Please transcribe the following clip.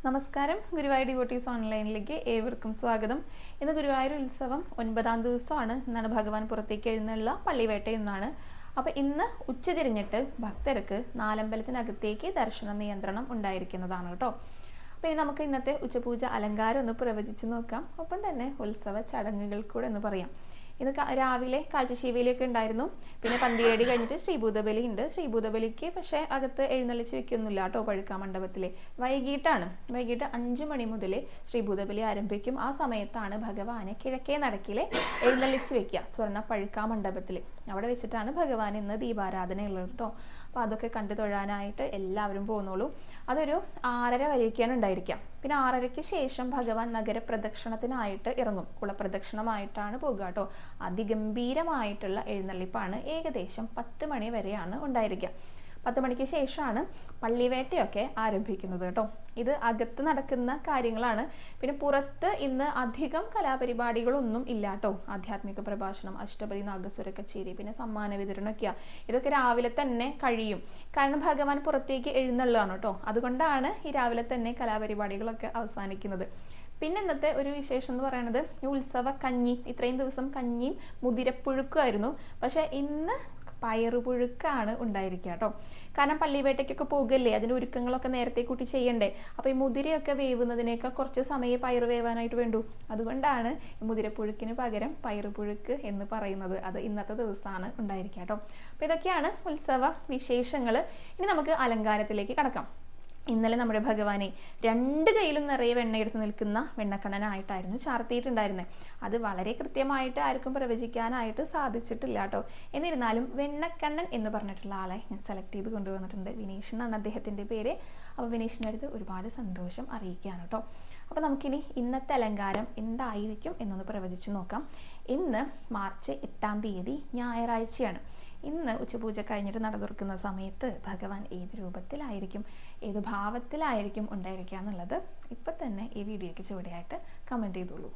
നമസ്കാരം. ഗുരുവായൂർ ഡിവോട്ടീസ് ഓൺലൈനിലേക്ക് ഏവർക്കും സ്വാഗതം. ഇന്ന് ഗുരുവായൂർ ഉത്സവം 9ാം ദിവസമാണ്. ഇന്നാണ് ഭഗവാൻ പുറത്തേക്ക് എഴുന്നള്ള പള്ളിവേട്ട എന്നാണ്. അപ്പോൾ ഇന്ന് ഉച്ചതിരിഞ്ഞിട്ട് ഭക്തർക്ക് നാലമ്പലത്തിനകത്തേക്ക് ദർശന നിയന്ത്രണം ഉണ്ടായിരിക്കുന്നതാണ് കേട്ടോ. അപ്പോൾ ഇനി നമുക്ക് ഇന്നത്തെ ഉച്ചപൂജ അലങ്കാരം ഒന്ന് പ്രവചിച്ച് നോക്കാം. ഒപ്പം തന്നെ ഉത്സവ ചടങ്ങുകൾ കൂടെ ഒന്ന് പറയാം. ഇന്ന് രാവിലെ കാഴ്ചശീവേലിയൊക്കെ ഉണ്ടായിരുന്നു. പിന്നെ പന്തീരടി കഴിഞ്ഞിട്ട് ശ്രീഭൂതബലി ഉണ്ട്. ശ്രീഭൂതബലിക്ക് പക്ഷേ അകത്ത് എഴുന്നള്ളിച്ച് വെക്കൊന്നുമില്ല കേട്ടോ. പഴുക്കാ മണ്ഡപത്തിൽ വൈകിട്ട് 5 മണി മുതൽ ശ്രീഭൂതബലി ആരംഭിക്കും. ആ സമയത്താണ് ഭഗവാനെ കിഴക്കേ നടക്കിൽ എഴുന്നള്ളിച്ച് വെക്കുക, സ്വർണ്ണ പഴുക്കാ മണ്ഡപത്തിൽ. അവിടെ വെച്ചിട്ടാണ് ഭഗവാൻ ഇന്ന് ദീപാരാധന ഉള്ളത് കേട്ടോ. അപ്പോൾ അതൊക്കെ കണ്ടു തൊഴാനായിട്ട് എല്ലാവരും പോകുന്നോളൂ. അതൊരു 6:30 വരെയൊക്കെയാണ് ഉണ്ടായിരിക്കുക. പിന്നെ 6:30-ക്ക് ശേഷം ഭഗവാൻ നഗരപ്രദക്ഷിണത്തിനായിട്ട് ഇറങ്ങും. കുളപ്രദക്ഷിണമായിട്ടാണ് പോകുക കേട്ടോ. അതിഗംഭീരമായിട്ടുള്ള എഴുന്നള്ളിപ്പാണ്. ഏകദേശം 10 മണി വരെയാണ് ഉണ്ടായിരിക്കുക. 10 മണിക്ക് ശേഷമാണ് പള്ളിവേട്ടയൊക്കെ ആരംഭിക്കുന്നത് കേട്ടോ. ഇത് അകത്ത് നടക്കുന്ന കാര്യങ്ങളാണ്. പിന്നെ പുറത്ത് ഇന്ന് അധികം കലാപരിപാടികളൊന്നും ഇല്ല കേട്ടോ. ആധ്യാത്മിക പ്രഭാഷണം, അഷ്ടപതി നാഗസ്വര കച്ചേരി, പിന്നെ സമ്മാന വിതരണമൊക്കെയാണ്. ഇതൊക്കെ രാവിലെ തന്നെ കഴിയും. കാരണം ഭഗവാൻ പുറത്തേക്ക് എഴുന്നള്ളാണ് കേട്ടോ. അതുകൊണ്ടാണ് ഈ രാവിലെ തന്നെ കലാപരിപാടികളൊക്കെ അവസാനിക്കുന്നത്. പിന്നെ ഇന്നത്തെ ഒരു വിശേഷം എന്ന് പറയുന്നത് ഈ ഉത്സവ കഞ്ഞി. ഇത്രയും ദിവസം കഞ്ഞിയും മുതിരപ്പുഴുക്കുമായിരുന്നു. പക്ഷെ ഇന്ന് പയറുപുഴുക്കാണ് ഉണ്ടായിരിക്കുക കേട്ടോ. കാരണം പള്ളിവേട്ടയ്ക്കൊക്കെ പോകുകയല്ലേ, അതിൻ്റെ ഒരുക്കങ്ങളൊക്കെ നേരത്തെ കൂട്ടി ചെയ്യണ്ടേ. അപ്പോൾ ഈ മുതിരയൊക്കെ വേവുന്നതിനേക്കാൾ കുറച്ച് സമയം പയറ് വേവാനായിട്ട് വേണ്ടു. അതുകൊണ്ടാണ് ഈ മുതിരപ്പുഴുക്കിന് പകരം പയറുപുഴുക്ക് എന്ന് പറയുന്നത്. അത് ഇന്നത്തെ ദിവസമാണ് ഉണ്ടായിരിക്കുക കേട്ടോ. അപ്പോൾ ഇതൊക്കെയാണ് ഉത്സവ വിശേഷങ്ങൾ. ഇനി നമുക്ക് അലങ്കാരത്തിലേക്ക് കടക്കാം. ഇന്നലെ നമ്മുടെ ഭഗവാനെ 2 കൈയിലും നിറയെ വെണ്ണയെടുത്ത് നിൽക്കുന്ന വെണ്ണക്കണ്ണനായിട്ടായിരുന്നു ചാർത്തിയിട്ടുണ്ടായിരുന്നത്. അത് വളരെ കൃത്യമായിട്ട് ആർക്കും പ്രവചിക്കാനായിട്ട് സാധിച്ചിട്ടില്ല കേട്ടോ. എന്നിരുന്നാലും വെണ്ണക്കണ്ണൻ എന്ന് പറഞ്ഞിട്ടുള്ള ആളെ ഞാൻ സെലക്ട് ചെയ്ത് കൊണ്ടുവന്നിട്ടുണ്ട്. വിനീഷ് എന്നാണ് അദ്ദേഹത്തിൻ്റെ പേര്. അപ്പോൾ വിനീഷിൻ്റെ അടുത്ത് ഒരുപാട് സന്തോഷം അറിയിക്കുകയാണ് കേട്ടോ. അപ്പോൾ നമുക്കിനി ഇന്നത്തെ അലങ്കാരം എന്തായിരിക്കും എന്നൊന്ന് പ്രവചിച്ചു നോക്കാം. ഇന്ന് മാർച്ച് 8-ാം തീയതി ഞായറാഴ്ചയാണ്. ഇന്ന് ഉച്ചപൂജ കഴിഞ്ഞിട്ട് നട തുറക്കുന്ന സമയത്ത് ഭഗവാൻ ഏത് രൂപത്തിലായിരിക്കും, ഏത് ഭാവത്തിലായിരിക്കും ഉണ്ടായിരിക്കുക എന്നുള്ളത് ഇപ്പം തന്നെ ഈ വീഡിയോയ്ക്ക് ചുവടെയായിട്ട് കമൻറ്റ് ചെയ്തോളൂ.